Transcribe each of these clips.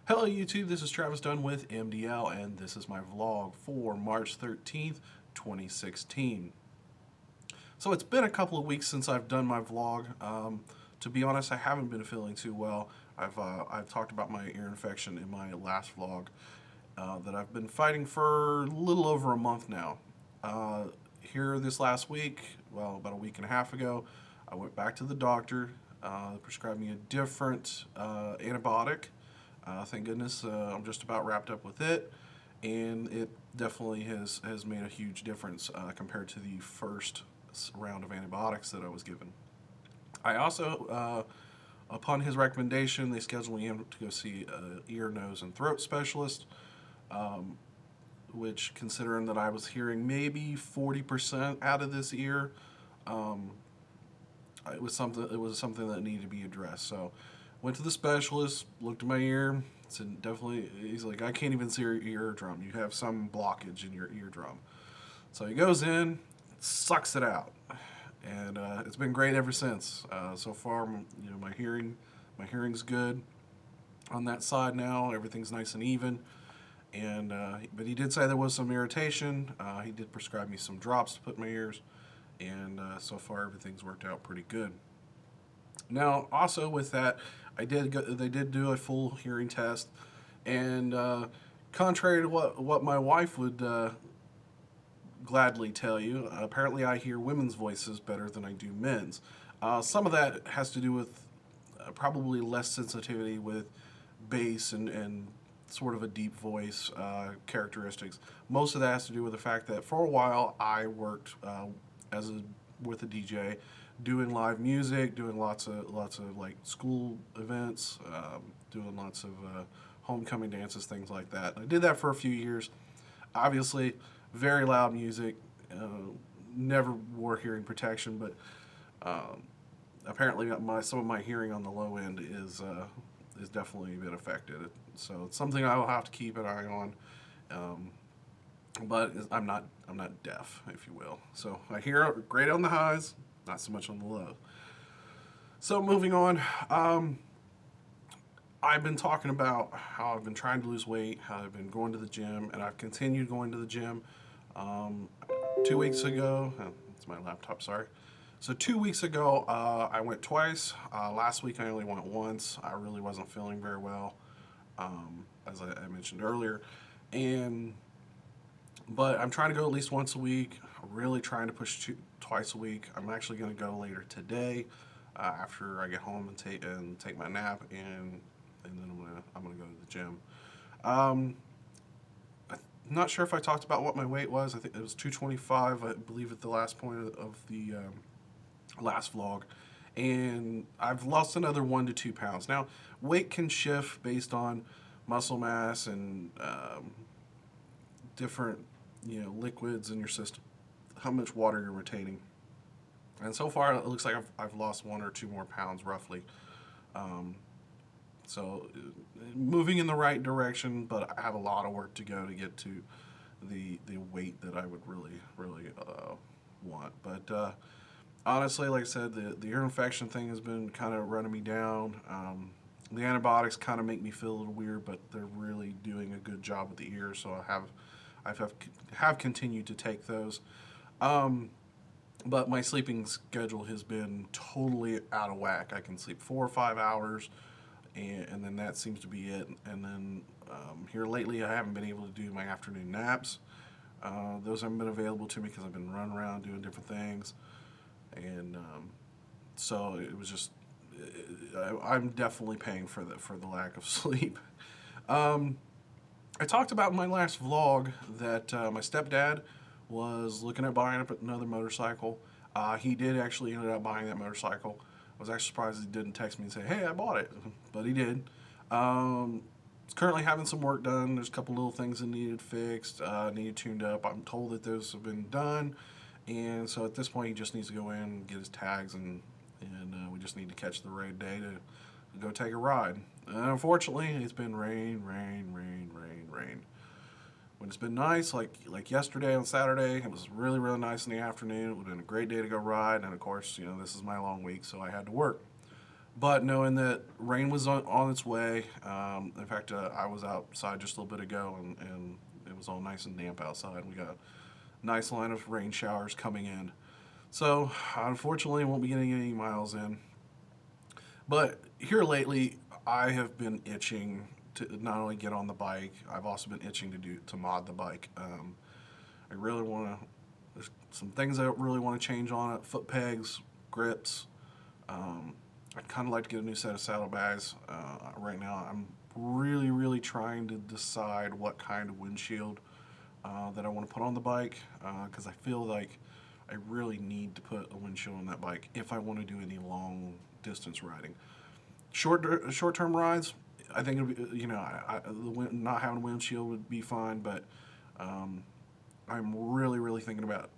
Hello YouTube, this is Travis Dunn with MDL and this is my vlog for March 13th, 2016. So it's been a couple of weeks since I've done my vlog. To be honest, I haven't been feeling too well. I've talked about my ear infection in my last vlog that I've been fighting for a little over a month now. Here this last week, well, about a week and a half ago, I went back to the doctor. They prescribed me a different antibiotic. Thank goodness I'm just about wrapped up with it, and it definitely has made a huge difference compared to the first round of antibiotics that I was given. I also, upon his recommendation, they scheduled me in to go see an ear, nose, and throat specialist, which, considering that I was hearing maybe 40% out of this ear, it was something that needed to be addressed. So went to the specialist, looked at my ear, said definitely, he's like, I can't even see your eardrum. You have some blockage in your eardrum. So he goes in, sucks it out, and it's been great ever since. So far, my hearing's good on that side now. Everything's nice and even. And but he did say there was some irritation. He did prescribe me some drops to put in my ears, and so far everything's worked out pretty good. Now, also with that, they did do a full hearing test, and contrary to what my wife would gladly tell you, apparently I hear women's voices better than I do men's. Some of that has to do with probably less sensitivity with bass and sort of a deep voice characteristics. Most of that has to do with the fact that for a while I worked with a DJ, doing live music, doing lots of like school events, doing lots of homecoming dances, things like that. I did that for a few years. Obviously, very loud music. Never wore hearing protection, but apparently some of my hearing on the low end is definitely been affected. So it's something I will have to keep an eye on. But I'm not deaf, if you will. So I hear great on the highs, not so much on the low. So moving on, I've been talking about how I've been trying to lose weight, how I've been going to the gym, and I've continued going to the gym. 2 weeks ago, it's my laptop, sorry. So 2 weeks ago, I went twice. Last week I only went once. I really wasn't feeling very well, as I mentioned earlier. But I'm trying to go at least once a week. I'm really trying to push twice a week. I'm actually going to go later today after I get home and take my nap, and then I'm gonna go to the gym. I'm not sure if I talked about what my weight was. I think it was 225, I believe, at the last point of the last vlog, and I've lost another 1 to 2 pounds. Now, weight can shift based on muscle mass and different liquids in your system, how much water you're retaining, and so far it looks like I've lost 1 or 2 more pounds roughly. So moving in the right direction, but I have a lot of work to go to get to the weight that I would really want. But honestly, like I said, the ear infection thing has been kind of running me down. The antibiotics kind of make me feel a little weird, but they're really doing a good job with the ear, so I have continued to take those. But my sleeping schedule has been totally out of whack. I can sleep 4 or 5 hours, and then that seems to be it. And then here lately, I haven't been able to do my afternoon naps. Those haven't been available to me because I've been running around doing different things, and so it was just I'm definitely paying for the lack of sleep. I talked about in my last vlog that my stepdad was looking at buying up another motorcycle. He did actually end up buying that motorcycle. I was actually surprised he didn't text me and say, hey, I bought it, but he did. It's currently having some work done. There's a couple little things that needed fixed, needed tuned up. I'm told that those have been done, and so at this point he just needs to go in and get his tags, and we just need to catch the right day to go take a ride. And unfortunately, it's been rain. When it's been nice, like yesterday on Saturday, it was really nice in the afternoon. It would have been a great day to go ride, and of course, this is my long week, so I had to work. But knowing that rain was on its way, in fact, I was outside just a little bit ago, and it was all nice and damp outside. We got a nice line of rain showers coming in. So, unfortunately, I won't be getting any miles in. But here lately, I have been itching to not only get on the bike, I've also been itching to mod the bike. I really want to. There's some things I really want to change on it: foot pegs, grips. Um, I'd kind of like to get a new set of saddlebags. Right now, I'm really trying to decide what kind of windshield that I want to put on the bike because I feel like I really need to put a windshield on that bike if I want to do any long distance riding. Short term rides, I think it'd be, not having a windshield would be fine, but um, I'm really thinking about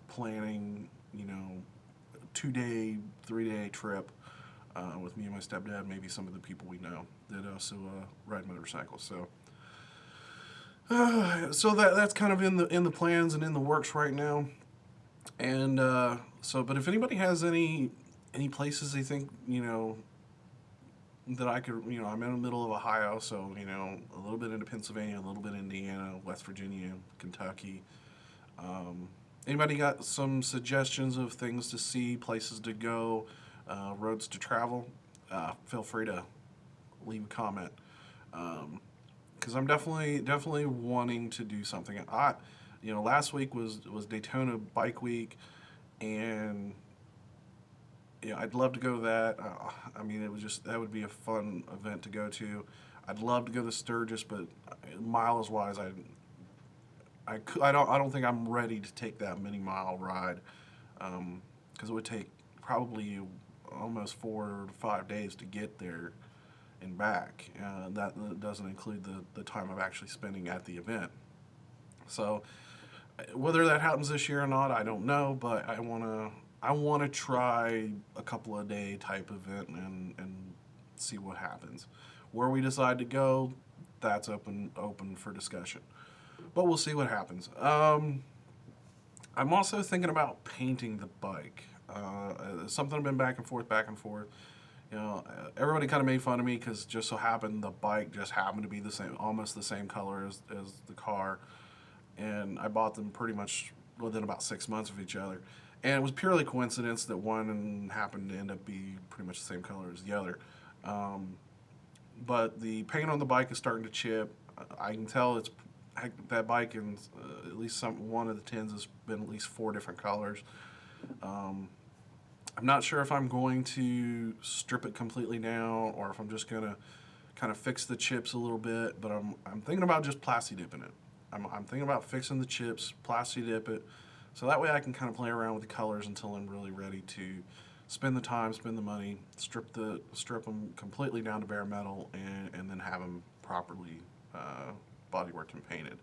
planning, 2 day, 3 day trip with me and my stepdad, maybe some of the people we know that also ride motorcycles. So that's kind of in the plans and in the works right now. And but if anybody has any places they think that I could, I'm in the middle of Ohio, so a little bit into Pennsylvania, a little bit Indiana, West Virginia, Kentucky. Um, Anybody got some suggestions of things to see, places to go, roads to travel? Feel free to leave a comment. Because I'm definitely wanting to do something. Last week was Daytona Bike Week, and I'd love to go to that. I mean, that would be a fun event to go to. I'd love to go to Sturgis, but miles wise, I don't think I'm ready to take that many mile ride, because it would take probably almost 4 to 5 days to get there and back. That doesn't include the time of actually spending at the event. So whether that happens this year or not, I don't know. But I wanna try a couple of day type event and see what happens. Where we decide to go, that's open for discussion. But we'll see what happens. I'm also thinking about painting the bike. Something I've been back and forth. Everybody kind of made fun of me because just so happened the bike just happened to be almost the same color as the car, and I bought them pretty much within about 6 months of each other. And it was purely coincidence that one happened to end up be pretty much the same color as the other. Um, but the paint on the bike is starting to chip. I can tell that bike and at least one of the tins has been at least 4 different colors. Um, I'm not sure if I'm going to strip it completely down or if I'm just gonna kind of fix the chips a little bit. But I'm thinking about just plasti dipping it. I'm thinking about fixing the chips, plasti dip it, so that way I can kind of play around with the colors until I'm really ready to spend the time, spend the money, strip them completely down to bare metal, and then have them properly bodyworked and painted.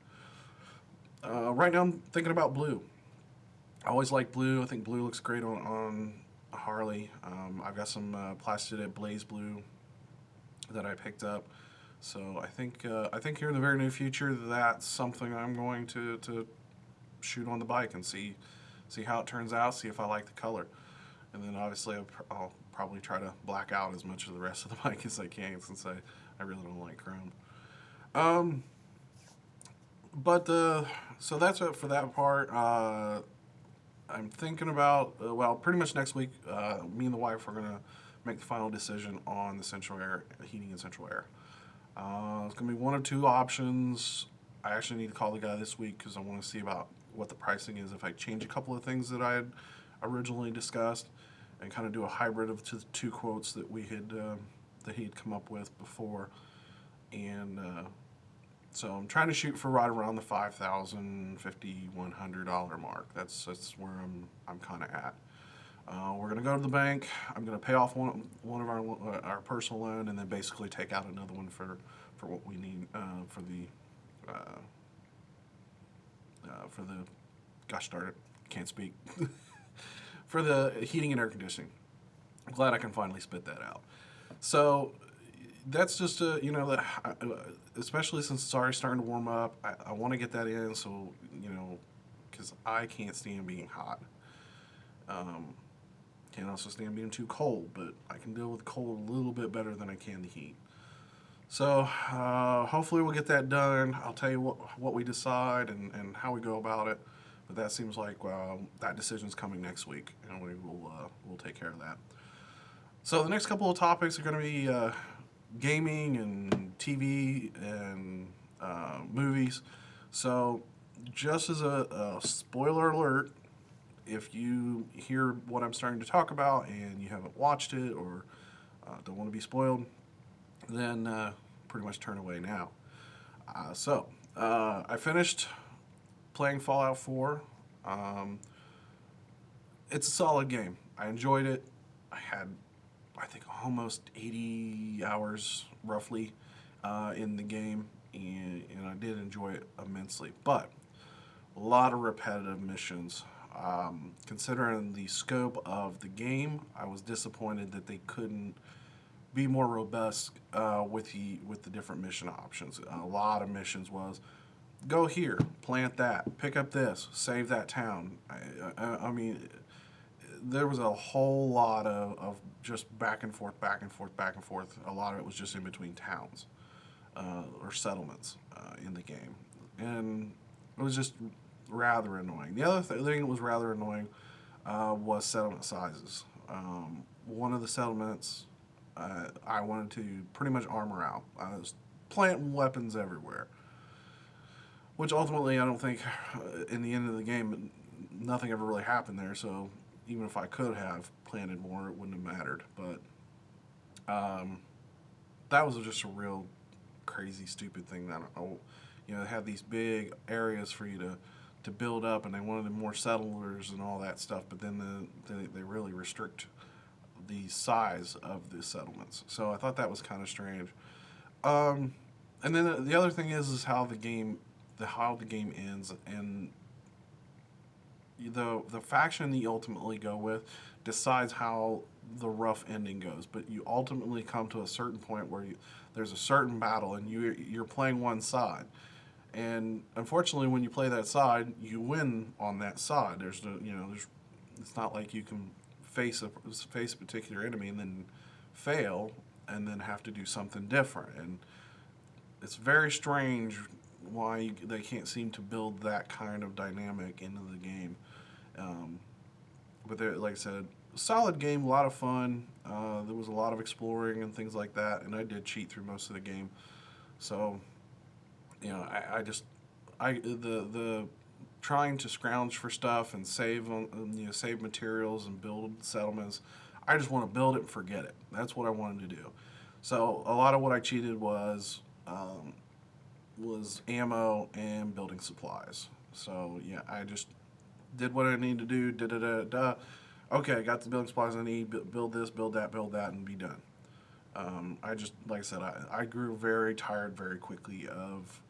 Right now I'm thinking about blue. I always like blue. I think blue looks great on a Harley. I've got some Plastidip Blaze Blue that I picked up. So I think here in the very near future that's something I'm going to shoot on the bike and see how it turns out, see if I like the color. And then obviously I'll probably try to black out as much of the rest of the bike as I can, since I really don't like chrome. Um, so that's it for that part. I'm thinking about, pretty much next week, me and the wife are going to make the final decision on the central air, heating and central air. It's going to be one of two options. I actually need to call the guy this week because I want to see about what the pricing is if I change a couple of things that I had originally discussed and kind of do a hybrid of the two quotes that that he had come up with before. And so I'm trying to shoot for right around the $5,000, $100 mark. That's where I'm kind of at. We're gonna go to the bank. I'm gonna pay off one of our personal loan, and then basically take out another one for what we need for the gosh darn it, can't speak for the heating and air conditioning. I'm glad I can finally spit that out. So that's just especially since it's already starting to warm up, I want to get that in, so because I can't stand being hot. Can't also stand being too cold, but I can deal with cold a little bit better than I can the heat. So hopefully we'll get that done. I'll tell you what we decide and how we go about it. But that seems like that decision's coming next week, and we'll take care of that. So the next couple of topics are going to be gaming and TV and movies. So just as a spoiler alert, if you hear what I'm starting to talk about and you haven't watched it or don't want to be spoiled, then pretty much turn away now. I finished playing Fallout 4. It's a solid game. I enjoyed it. I had, I think, almost 80 hours roughly in the game, and I did enjoy it immensely. But a lot of repetitive missions. Considering the scope of the game, I was disappointed that they couldn't be more robust with the different mission options. A lot of missions was go here, plant that, pick up this, save that town. I mean, there was a whole lot of just back and forth, back and forth, back and forth. A lot of it was just in between towns or settlements in the game, and it was just rather annoying. The other thing that was rather annoying was settlement sizes. One of the settlements I wanted to pretty much armor out. I was planting weapons everywhere, which ultimately I don't think in the end of the game nothing ever really happened there. So even if I could have planted more, it wouldn't have mattered. But that was just a real crazy, stupid thing that they had these big areas for you to build up, and they wanted more settlers and all that stuff. But then they really restrict the size of the settlements. So I thought that was kind of strange. And then the other thing is how the game ends, and the faction that you ultimately go with decides how the rough ending goes. But you ultimately come to a certain point where there's a certain battle, and you're playing one side. And unfortunately, when you play that side, you win on that side. It's not like you can face a particular enemy and then fail and then have to do something different. And it's very strange why they can't seem to build that kind of dynamic into the game. But like I said, solid game, a lot of fun. There was a lot of exploring and things like that, and I did cheat through most of the game. So the trying to scrounge for stuff and save materials and build settlements. I just want to build it and forget it. That's what I wanted to do. So a lot of what I cheated was ammo and building supplies. So yeah, I just did what I needed to do. Okay, I got the building supplies I need. Build this, build that, and be done. Like I said, I grew very tired very quickly of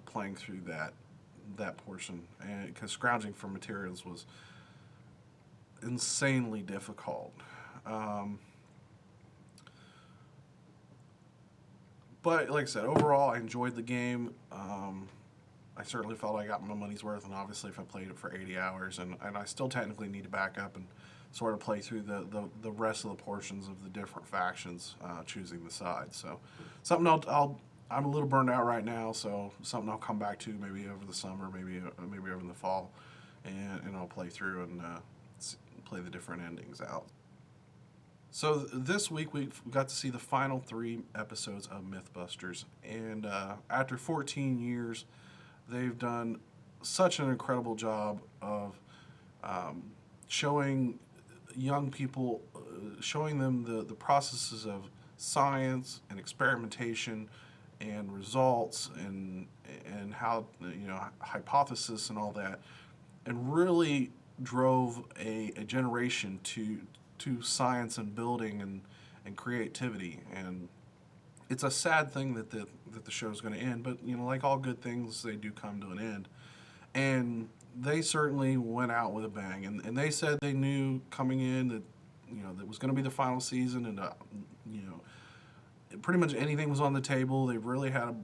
playing through that portion, and because scrounging for materials was insanely difficult. But like I said, overall, I enjoyed the game. I certainly felt I got my money's worth, and obviously if I played it for 80 hours, and I still technically need to back up and sort of play through the rest of the portions of the different factions, choosing the side. So something I'm a little burned out right now, so something I'll come back to maybe over the summer, maybe over in the fall, and I'll play through and play the different endings out. So this week we got to see the final 3 episodes of Mythbusters, and after 14 years, they've done such an incredible job of showing young people, showing them the processes of science and experimentation and results and how hypothesis and all that, and really drove a generation to science and building and creativity. And it's a sad thing that the show's going to end, but like all good things, they do come to an end. And they certainly went out with a bang, and they said they knew coming in that that was going to be the final season, and pretty much anything was on the table. They really had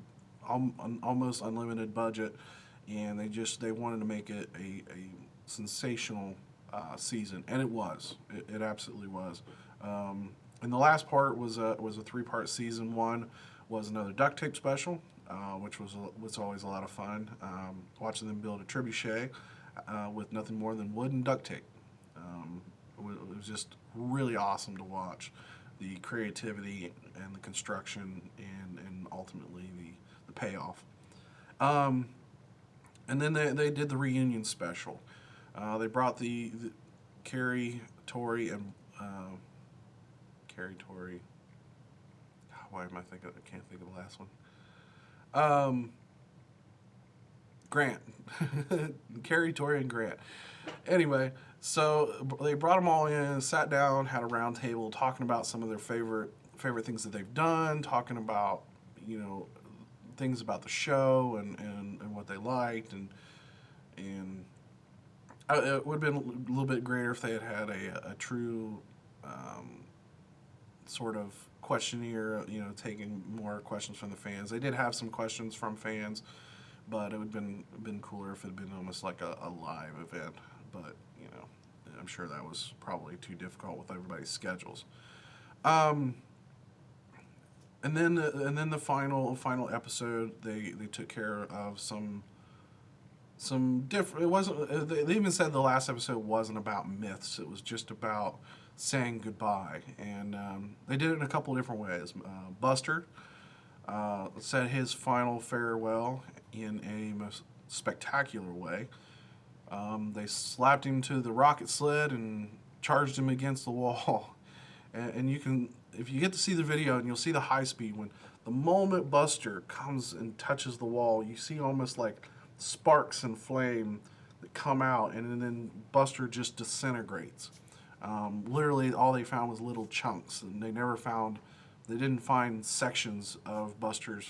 an almost unlimited budget, and they wanted to make it a sensational season, and it was. It absolutely was. And the last part was a 3-part season. One was another duct tape special, which was always a lot of fun. Watching them build a trebuchet with nothing more than wood and duct tape. It was just really awesome to watch the creativity and the construction and ultimately the payoff. And then they did the reunion special. They brought the Carrie, Tori, and Carrie, Tori. Why am I thinking? I can't think of the last one. Grant, Carrie, Tori, and Grant. Anyway, so they brought them all in, sat down, had a round table, talking about some of their favorite things that they've done, talking about things about the show and what they liked and it would have been a little bit greater if they had a true sort of questionnaire, taking more questions from the fans. They did have some questions from fans, but it would have been cooler if it had been almost like a live event. But I'm sure that was probably too difficult with everybody's schedules. And then the final episode, they took care of some different. It wasn't. They even said the last episode wasn't about myths. It was just about saying goodbye, and they did it in a couple different ways. Buster said his final farewell in a most spectacular way. They slapped him to the rocket sled and charged him against the wall. And you can, if you get to see the video, and you'll see the high speed, when the moment Buster comes and touches the wall, you see almost like sparks and flame that come out, and then Buster just disintegrates. Literally, all they found was little chunks, and they didn't find sections of Buster's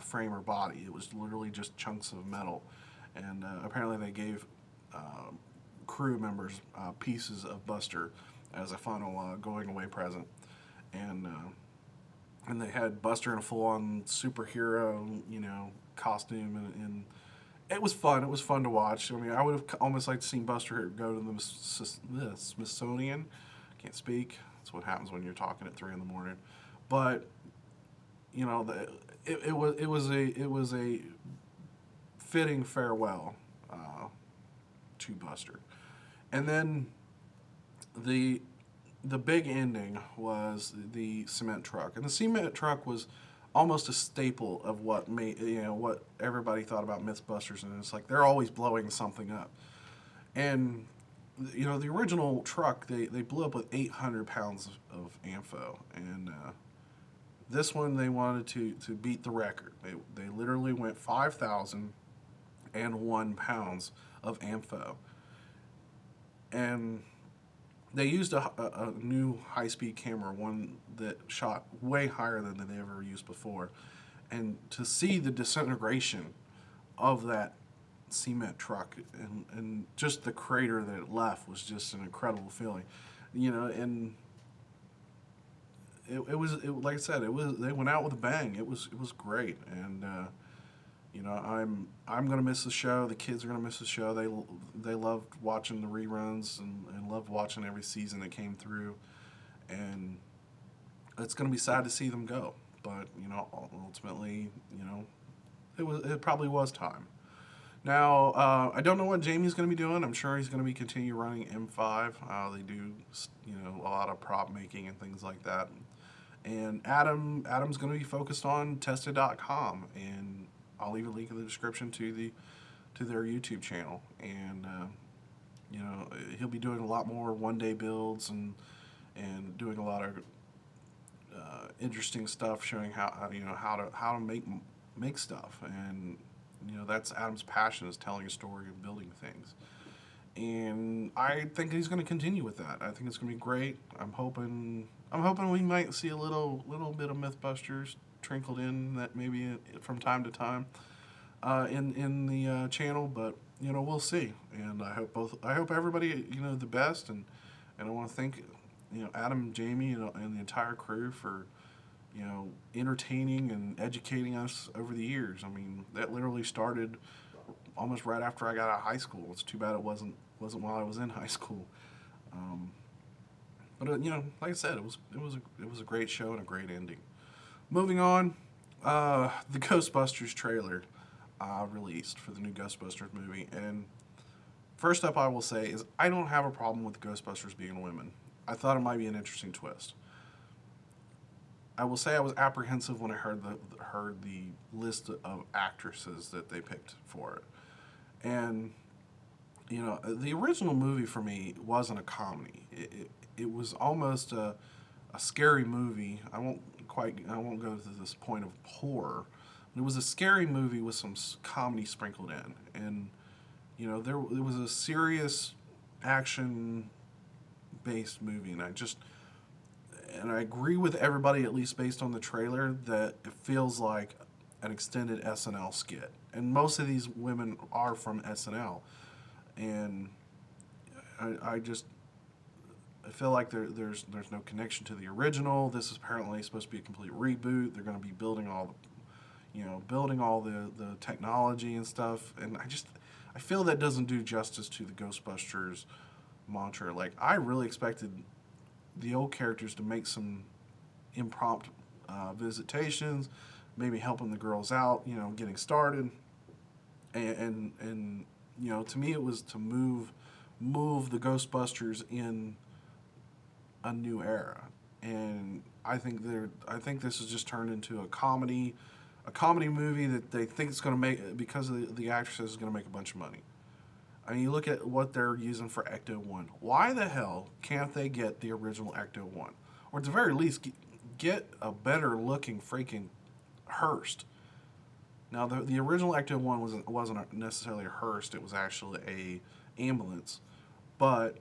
frame or body. It was literally just chunks of metal. And apparently they gave crew members pieces of Buster as a final going away present. And they had Buster in a full-on superhero, costume, and it was fun. It was fun to watch. I mean, I would have almost liked to see Buster go to the Smithsonian. Can't speak. That's what happens when you're talking at 3 in the morning. But it was a fitting farewell to Buster. And then the big ending was the cement truck, and the cement truck was almost a staple of what what everybody thought about Mythbusters, and it's like they're always blowing something up. And the original truck, they blew up with 800 pounds of ammo, and this one they wanted to beat the record. They literally went 5,001 pounds of ammo, and they used a new high-speed camera, one that shot way higher than they ever used before. And to see the disintegration of that cement truck and just the crater that it left was just an incredible feeling. And it was like I said, they went out with a bang. It was great. And I'm gonna miss the show. The kids are gonna miss the show. They loved watching the reruns and loved watching every season that came through. And it's gonna be sad to see them go. But ultimately, it probably was time. Now I don't know what Jamie's gonna be doing. I'm sure he's gonna be continue running M5. They do a lot of prop making and things like that. And Adam's gonna be focused on tested.com, and I'll leave a link in the description to their YouTube channel, and he'll be doing a lot more one-day builds and doing a lot of interesting stuff, showing how to make stuff, and that's Adam's passion, is telling a story and building things, and I think he's going to continue with that. I think it's going to be great. I'm hoping we might see a little bit of Mythbusters trickled in that maybe from time to time in the channel, but we'll see. And I hope everybody the best, and I want to thank Adam, Jamie, and the entire crew for entertaining and educating us over the years. I mean, that literally started almost right after I got out of high school. It's too bad it wasn't wasn't while I was in high school. Um, but like I said, it was a great show and a great ending. Moving on, the Ghostbusters trailer released for the new Ghostbusters movie, and first up, I will say is I don't have a problem with the Ghostbusters being women. I thought it might be an interesting twist. I will say I was apprehensive when I heard the list of actresses that they picked for it, and the original movie for me wasn't a comedy. It was almost a scary movie. I won't go to this point of horror. But it was a scary movie with some comedy sprinkled in, and it was a serious action based movie, and I agree with everybody, at least based on the trailer, that it feels like an extended SNL skit. And most of these women are from SNL. And I feel like there's no connection to the original. This is apparently supposed to be a complete reboot. They're going to be building all the technology and stuff. And I feel that doesn't do justice to the Ghostbusters mantra. Like, I really expected the old characters to make some impromptu visitations, maybe helping the girls out, getting started, and to me it was to move the Ghostbusters in a new era, and I think this has just turned into a comedy movie that they think it's going to make, because of the actresses, is going to make a bunch of money. I mean, you look at what they're using for Ecto-1. Why the hell can't they get the original Ecto-1? Or at the very least, get a better looking freaking Hearst. Now, the original Ecto-1 wasn't necessarily a Hearst. It was actually a ambulance. But,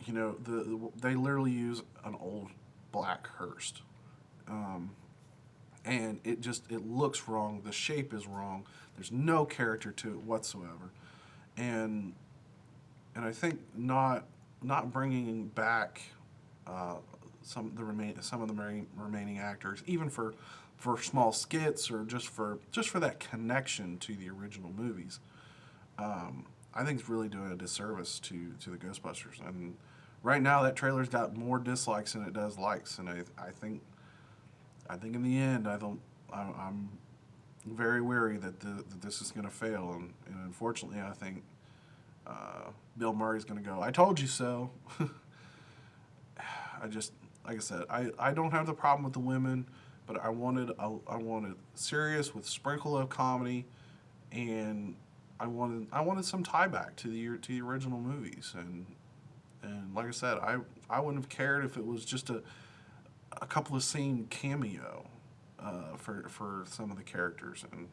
they literally use an old black Hearst. And it looks wrong. The shape is wrong. There's no character to it whatsoever, and I think not bringing back some of the remaining actors, even for small skits, or just for that connection to the original movies, I think it's really doing a disservice to the Ghostbusters. And right now, that trailer's got more dislikes than it does likes, and I think in the end, I'm very wary that this is going to fail, and unfortunately, I think Bill Murray's going to go, "I told you so." Like I said, I don't have the problem with the women, but I wanted serious with sprinkle of comedy, and I wanted some tie back to the original movies, and like I said, I wouldn't have cared if it was just a couple of scene cameo for some of the characters, and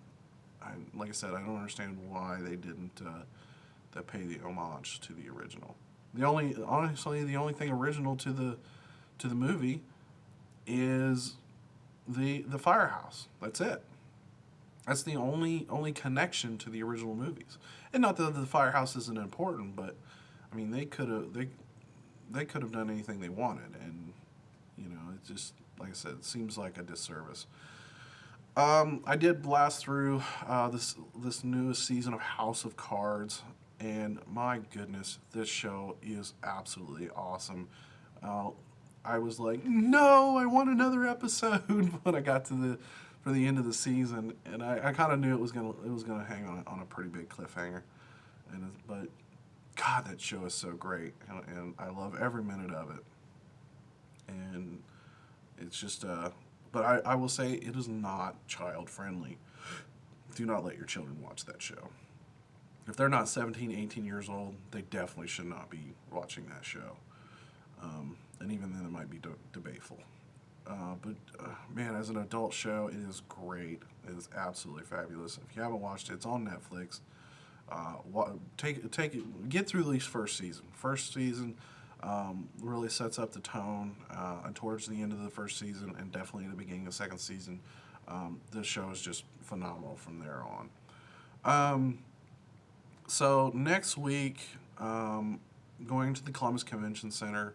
like I said, I don't understand why they didn't pay the homage to the original. The only thing original to the movie is the firehouse. That's it. That's the only connection to the original movies. And not that the firehouse isn't important, but I mean, they could have done anything they wanted, and it just, like I said, it seems like a disservice. I did blast through this newest season of House of Cards, and my goodness, this show is absolutely awesome. I was like, no, I want another episode when I got for the end of the season, and I kind of knew it was gonna hang on a pretty big cliffhanger, but God, that show is so great, and I love every minute of it, and it's just but I will say it is not child friendly. Do not let your children watch that show. If they're not 17, 18 years old, they definitely should not be watching that show. And even then, it might be debateful. But man, as an adult show, it is great. It is absolutely fabulous. If you haven't watched it, it's on Netflix. Get through at least first season. First season really sets up the tone, and towards the end of the first season, and definitely in the beginning of the second season, this show is just phenomenal from there on. So next week, going to the Columbus Convention Center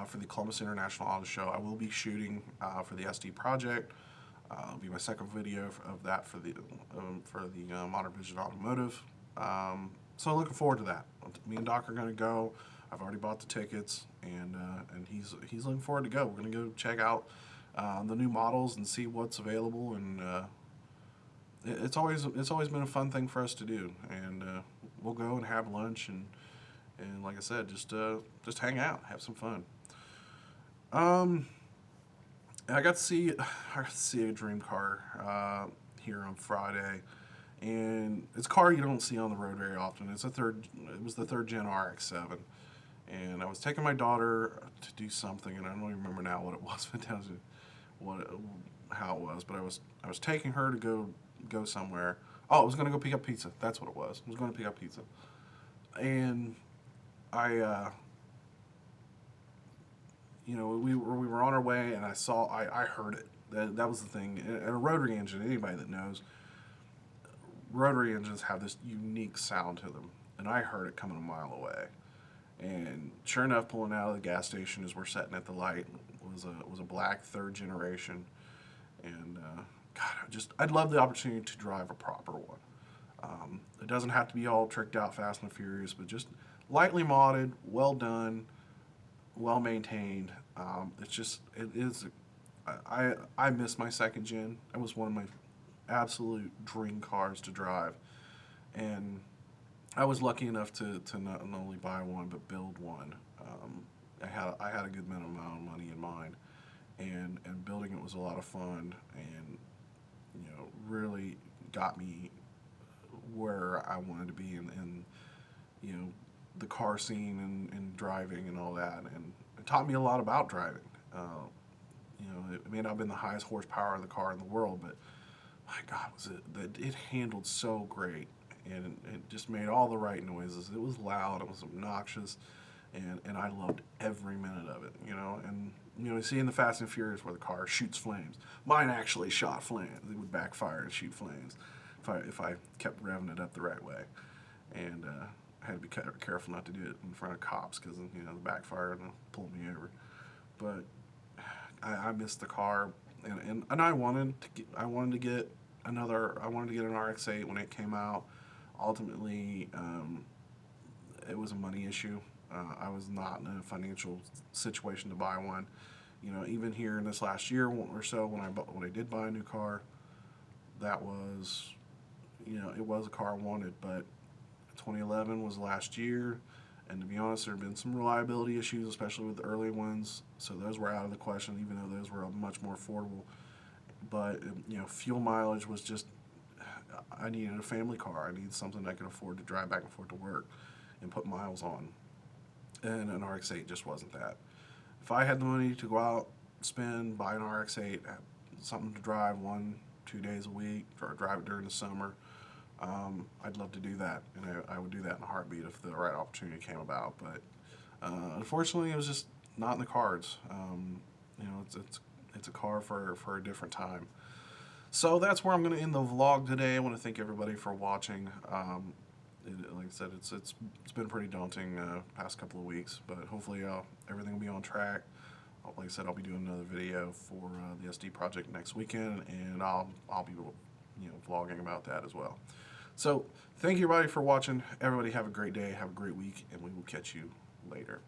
for the Columbus International Auto Show, I will be shooting for the SD Project. It'll be my second video of that for the Modern Vision Automotive So looking forward to that. Me and Doc are going to go. I've already bought the tickets, and he's looking forward to go. We're going to go check out the new models and see what's available, and it's always been a fun thing for us to do. And we'll go and have lunch and like I said, just hang out, have some fun. Um, I got to see a dream car here on Friday, and it's a car you don't see on the road very often. It was the third gen RX-7, and I was taking my daughter to do something, and I don't even remember now what it was, but what how it was. But I was taking her to go somewhere. Oh, I was going to go pick up pizza. That's what it was. I was going to pick up pizza, and I we were on our way, and I heard it. That was the thing. And a rotary engine, anybody that knows, rotary engines have this unique sound to them, and I heard it coming a mile away. And sure enough, pulling out of the gas station as we're sitting at the light was a black third generation, and God, I'd love the opportunity to drive a proper one. It doesn't have to be all tricked out, fast and furious, but just lightly modded, well done, well maintained. It is. I miss my second gen. It was one of my absolute dream cars to drive, and I was lucky enough to not only buy one but build one. I had a good minimum amount of money in mind, and building it was a lot of fun, and really got me where I wanted to be in the car scene and driving and all that, and it taught me a lot about driving. It may not have been the highest horsepower of the car in the world, but my God, it handled so great, and it just made all the right noises. It was loud, it was obnoxious, and I loved every minute of it. And you see in the Fast and Furious where the car shoots flames. Mine actually shot flames. It would backfire and shoot flames if I kept revving it up the right way, and I had to be careful not to do it in front of cops because the backfire and pull me over. But I missed the car, and I wanted to get an RX-8 when it came out. Ultimately, it was a money issue. I was not in a financial situation to buy one. Even here in this last year or so, when I did buy a new car, that was, it was a car I wanted, but 2011 was last year, and to be honest, there have been some reliability issues, especially with the early ones, so those were out of the question, even though those were much more affordable. But fuel mileage was just, I needed a family car. I needed something I could afford to drive back and forth to work and put miles on, and an RX-8 just wasn't that. If I had the money to go out, buy an RX-8, have something to drive 1-2 days a week, or drive it during the summer, I'd love to do that, and I would do that in a heartbeat if the right opportunity came about. But unfortunately, it was just not in the cards. It's a car for a different time. So that's where I'm going to end the vlog today. I want to thank everybody for watching. Like I said, it's been pretty daunting past couple of weeks, but hopefully everything will be on track. Like I said, I'll be doing another video for the SD project next weekend, and I'll be vlogging about that as well. So thank you everybody for watching. Everybody have a great day, have a great week, and we will catch you later.